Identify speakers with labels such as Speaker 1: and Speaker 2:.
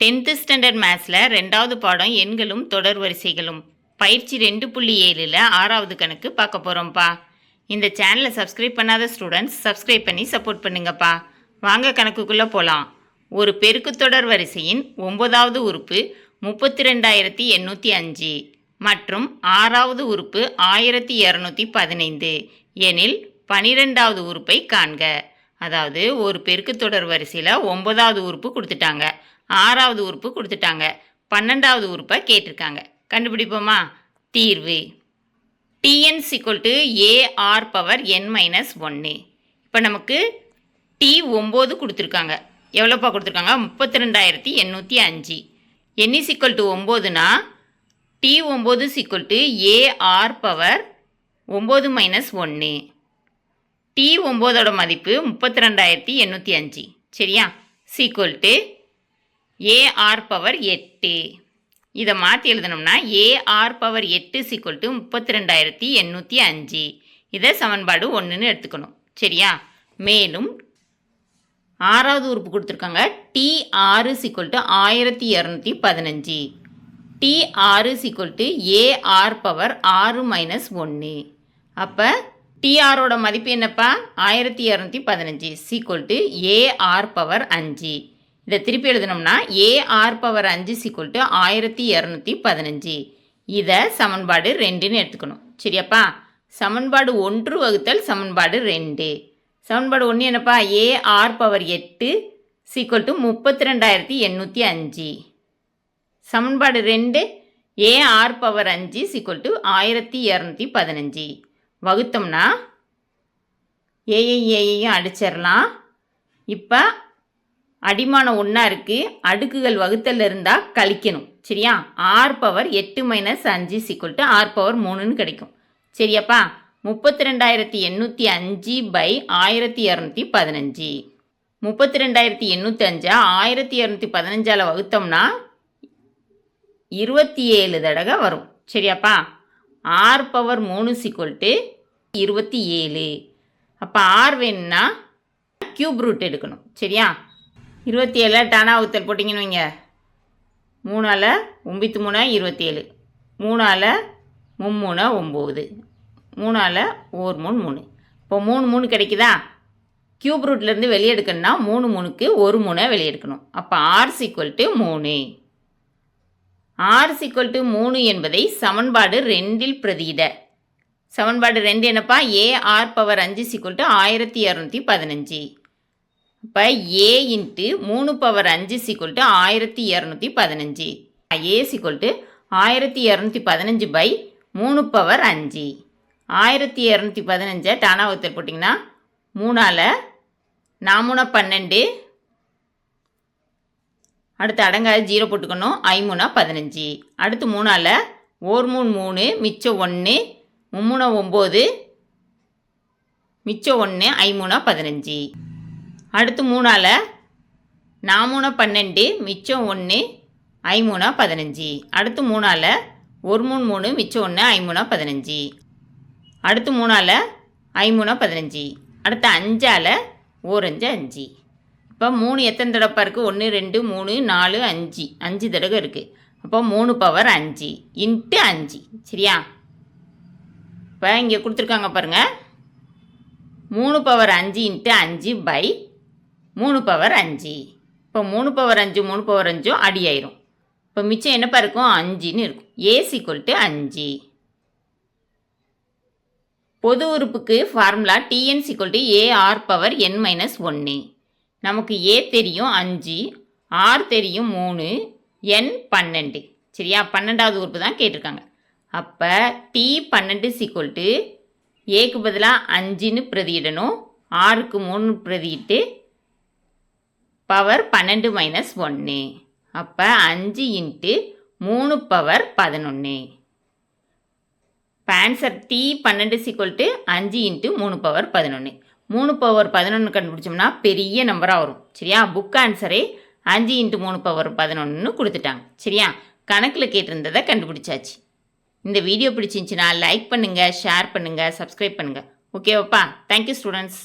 Speaker 1: 10th standard மேத்ஸில் 2வது பாடம் எண்களும் தொடர் வரிசைகளும் பயிற்சி 2.7ல் 6வது கணக்கு பார்க்க போகிறோம்ப்பா. இந்த சேனலை சப்ஸ்கிரைப் பண்ணாத ஸ்டூடெண்ட்ஸ் சப்ஸ்கிரைப் பண்ணி சப்போர்ட் பண்ணுங்கப்பா. வாங்க கணக்குக்குள்ளே போகலாம். ஒரு பெருக்குத்தொடர் வரிசையின் 9வது உறுப்பு 32,805 மற்றும் 6வது உறுப்பு 1215 எனில் 12வது உறுப்பை காண்க. அதாவது ஒரு பெருக்குத்தொடர் வரிசையில் 9வது உறுப்பு கொடுத்துட்டாங்க, 6வது உறுப்பு கொடுத்துட்டாங்க, 12வது உறுப்பை கேட்டிருக்காங்க. கண்டுபிடிப்போமா? தீர்வு Tn AR பவர் n-1. இப்போ நமக்கு T9 கொடுத்துருக்காங்க. எவ்வளோப்பா கொடுத்துருக்காங்க? 32,805. n = 9னா T9 AR power 9-1. T9ஓட மதிப்பு 32,805. சரியா? = AR பவர் 8. இதை மாற்றி எழுதணும்னா AR பவர் 8 = 32,805. இதை சமன்பாடு 1ன்னு எடுத்துக்கணும். சரியா? மேலும் 6வது உறுப்பு கொடுத்துருக்காங்க. T6 = 1215. T6 AR power 6-1. அப்போ TRோட மதிப்பு என்னப்பா? 1215 AR பவர் 5. இதை திருப்பி எழுதணும்னா AR பவர் 5 = 1215. இதை சமன்பாடு 2ன்னு எடுத்துக்கணும். சரியாப்பா? சமன்பாடு 1 வகுத்தல் சமன்பாடு 2. சமன்பாடு 1 என்னப்பா? AR power 8 = 32,805. சமன்பாடு 2 AR பவர் 5 = 1215. வகுத்தோம்னா ஏயையும் அடிச்சிடலாம். இப்போ அடிமானம் ஒன்றா இருக்குது, அடுக்குகள் வகுத்தல் இருந்தால் கழிக்கணும். சரியா? R பவர் 8 - 5 = R பவர் 3ன்னு கிடைக்கும். சரியாப்பா? 32,805/1215. 32,805 1215ஆல் வகுத்தோம்னா 27 தடவை வரும். சரியாப்பா? R power 3 = 27. அப்போ R வேணும்னா கியூப் ரூட் எடுக்கணும். சரியா? 27 டானா வகுத்தல் போட்டிங்கன்னு வைங்க. 3ஆல் 9 3 27, 3ஆல் 3 9, 3ஆல் 1 3 3. இப்போ 3 3 கிடைக்குதா? கியூப் ரூட்லேருந்து வெளியே எடுக்கணும்னா 3 3க்கு 1 3 வெளியே எடுக்கணும். அப்போ R = 3. R = 3 என்பதை சமன்பாடு 2ல் பிரதியிட. சமன்பாடு 2 என்னப்பா? AR power 5 = 1215. இப்போ A × 3 பவர் 5 = 1215. A = 1215/3 power 5. 1215 டானா வகுத்தல் போட்டிங்கன்னா 3ஆல் 4 12, அடுத்து அடங்காத 0 போட்டுக்கணும். 5 15. அடுத்து 3ஆல் 1 3 3, மிச்சம் 1, 3 9, மிச்சம் 1, 5 15. அடுத்து 3ஆல் 4 12, மிச்சம் 1, 5 15. அடுத்து 3ஆல் 1 3 3, மிச்சம் 1, 5 15. அடுத்து 3ஆல் 5 15. அடுத்து 5ஆல் 1 5 5. இப்போ 3 எத்தனை தடவை இருக்குது? 1 2 3 4 5 5 தடவை இருக்குது. அப்போ 3 பவர் 5 × 5. சரியா? இப்போ இங்கே கொடுத்துருக்காங்க பாருங்கள். 3 பவர் 5 × 5/3 பவர் 5. இப்போ 3 பவர் 5 3 பவர் 5 அடி ஆயிரும். இப்போ மிச்சம் என்னப்பா இருக்கும்? 5ன்னு இருக்கும். A = 5. பொது உறுப்புக்கு formula Tn = AR power n-1. நமக்கு A தெரியும் 5, R தெரியும் 3, n 12. சரியா? 12வது உறுப்பு தான் கேட்டிருக்காங்க. அப்போ T12 = Aக்கு பதிலாக 5ன்னு பிரதியிடணும், Rக்கு 3 பிரதியிட்டு பவர் 12 - 1. அப்போ 5 × 3 பவர் 11. இப்போ ஆன்சர் T12 = 5 × 3 பவர் 11. 3 பவர் 11 கண்டுபிடிச்சோம்னா பெரிய நம்பராக வரும். சரியா? புக் ஆன்சரே 5 × 3 பவர் 11ன்னு கொடுத்துட்டாங்க. சரியா? கணக்கில் கேட்டிருந்ததை கண்டுபிடிச்சாச்சு. இந்த வீடியோ பிடிச்சிருந்துச்சுன்னா லைக் பண்ணுங்கள், ஷேர் பண்ணுங்கள், சப்ஸ்கிரைப் பண்ணுங்கள். ஓகேவாப்பா? Thank you students.